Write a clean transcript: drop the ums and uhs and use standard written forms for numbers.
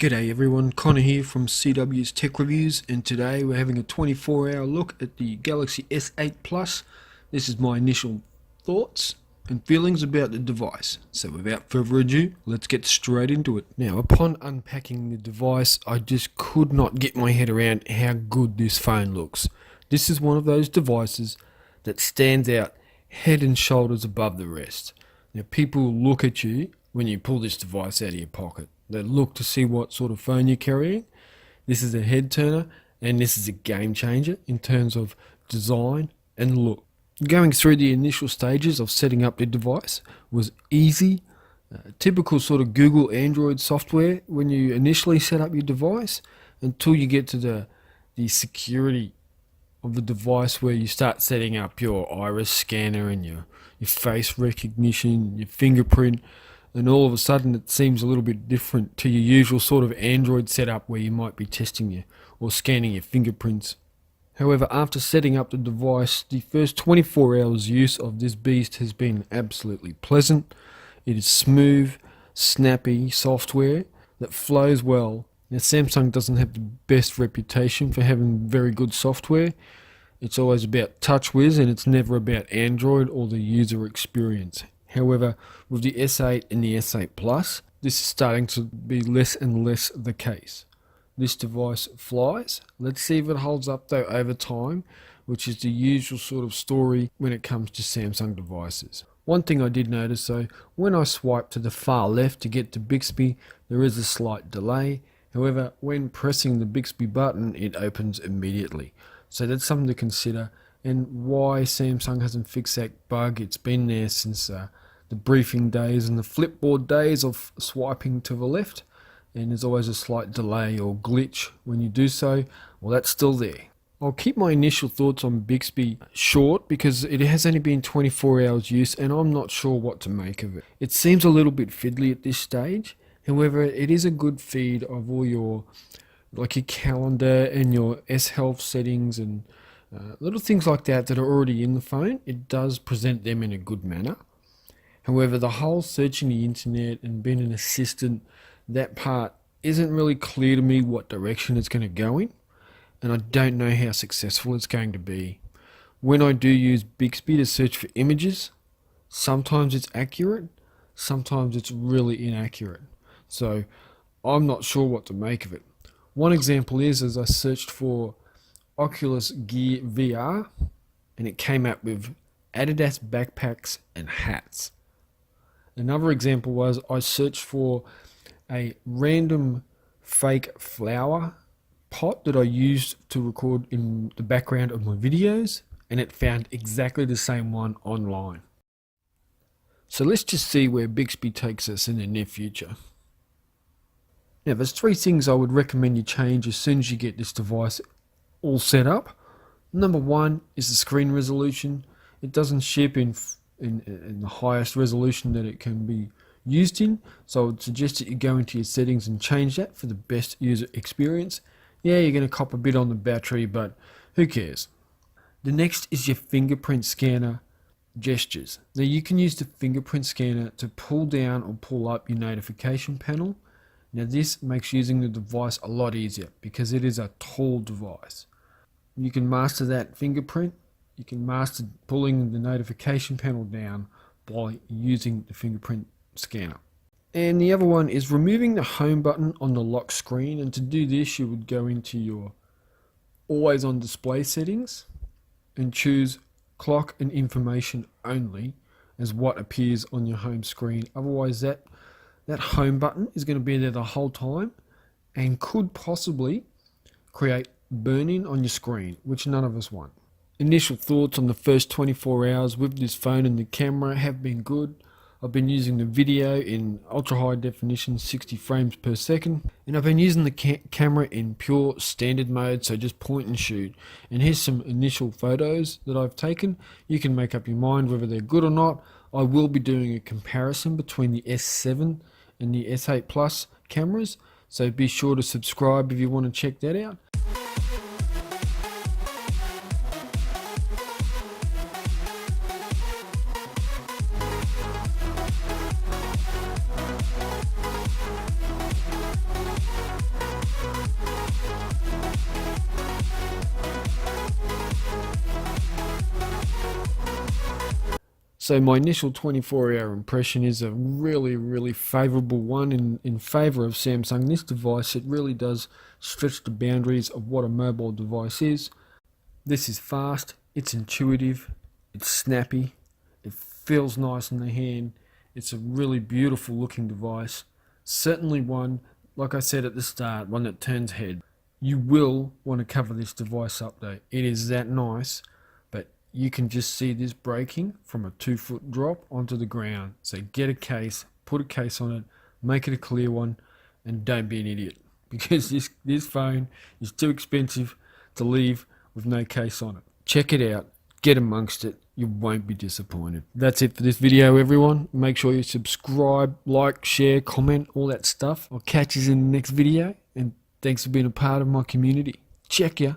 G'day everyone, Connor here from CW's Tech Reviews, and today we're having a 24-hour look at the Galaxy S8 Plus. This is my initial thoughts and feelings about the device. So without further ado, let's get straight into it. Now, upon unpacking the device, I just could not get my head around how good this phone looks. This is one of those devices that stands out head and shoulders above the rest. Now, people look at you when you pull this device out of your pocket. They look to see what sort of phone you're carrying. This is a head turner, and this is a game changer in terms of design and look. Going through the initial stages of setting up the device was easy. Typical sort of Google Android software when you initially set up your device, until you get to the security of the device, where you start setting up your iris scanner and your face recognition, your fingerprint, and all of a sudden it seems a little bit different to your usual sort of Android setup where you might be testing your or scanning your fingerprints. However, after setting up the device, the first 24 hours use of this beast has been absolutely pleasant. It is smooth, snappy software that flows well. Now, Samsung doesn't have the best reputation for having very good software. It's always about TouchWiz, and it's never about Android or the user experience. However, with the S8 and the S8 Plus, this is starting to be less and less the case. This device flies. Let's see if it holds up though over time, which is the usual sort of story when it comes to Samsung devices. One thing I did notice though, when I swipe to the far left to get to Bixby, there is a slight delay. However, when pressing the Bixby button, it opens immediately. So that's something to consider, and why Samsung hasn't fixed that bug. It's been there since the briefing days and the flipboard days of swiping to the left, and there's always a slight delay or glitch when you do so. Well, that's still there. I'll keep my initial thoughts on Bixby short because it has only been 24 hours use and I'm not sure what to make of it. It seems a little bit fiddly at this stage. However, it is a good feed of all your your calendar and your S-Health settings and little things like that that are already in the phone. It does present them in a good manner. However, the whole searching the internet and being an assistant, that part isn't really clear to me what direction it's going to go in, and I don't know how successful it's going to be. When I do use Bixby to search for images, sometimes it's accurate, sometimes it's really inaccurate. So I'm not sure what to make of it. One example is, as I searched for Oculus Gear VR, and it came up with Adidas backpacks and hats. Another example was I searched for a random fake flower pot that I used to record in the background of my videos, and it found exactly the same one online. So let's just see where Bixby takes us in the near future. Now, there's three things I would recommend you change as soon as you get this device all set up. Number one is the screen resolution. It doesn't ship in the highest resolution that it can be used in, so I would suggest that you go into your settings and change that for the best user experience. Yeah, you're going to cop a bit on the battery, but who cares? The next is your fingerprint scanner gestures. Now, you can use the fingerprint scanner to pull down or pull up your notification panel. Now, this makes using the device a lot easier because it is a tall device. You can master that fingerprint. You can master pulling the notification panel down by using the fingerprint scanner. And the other one is removing the home button on the lock screen. And to do this, you would go into your always on display settings and choose clock and information only as what appears on your home screen. Otherwise, that home button is going to be there the whole time and could possibly create burn-in on your screen, which none of us want. Initial thoughts on the first 24 hours with this phone and the camera have been good. I've been using the video in ultra high definition, 60 frames per second, and I've been using the camera in pure standard mode, so just point and shoot. And here's some initial photos that I've taken. You can make up your mind whether they're good or not. I will be doing a comparison between the S7 and the S8 Plus cameras, so be sure to subscribe if you want to check that out. So my initial 24-hour impression is a really favourable one in favour of Samsung. This device, it really does stretch the boundaries of what a mobile device is. This is fast, it's intuitive, it's snappy, it feels nice in the hand. It's a really beautiful looking device. Certainly one, like I said at the start, one that turns head. You will want to cover this device up though. It is that nice, but you can just see this breaking from a 2-foot drop onto the ground. So get a case, put a case on it, make it a clear one, and don't be an idiot, because this phone is too expensive to leave with no case on it. Check it out, get amongst it, you won't be disappointed. That's it for this video, everyone. Make sure you subscribe, like, share, comment, all that stuff. I'll catch you in the next video, and thanks for being a part of my community. Check ya.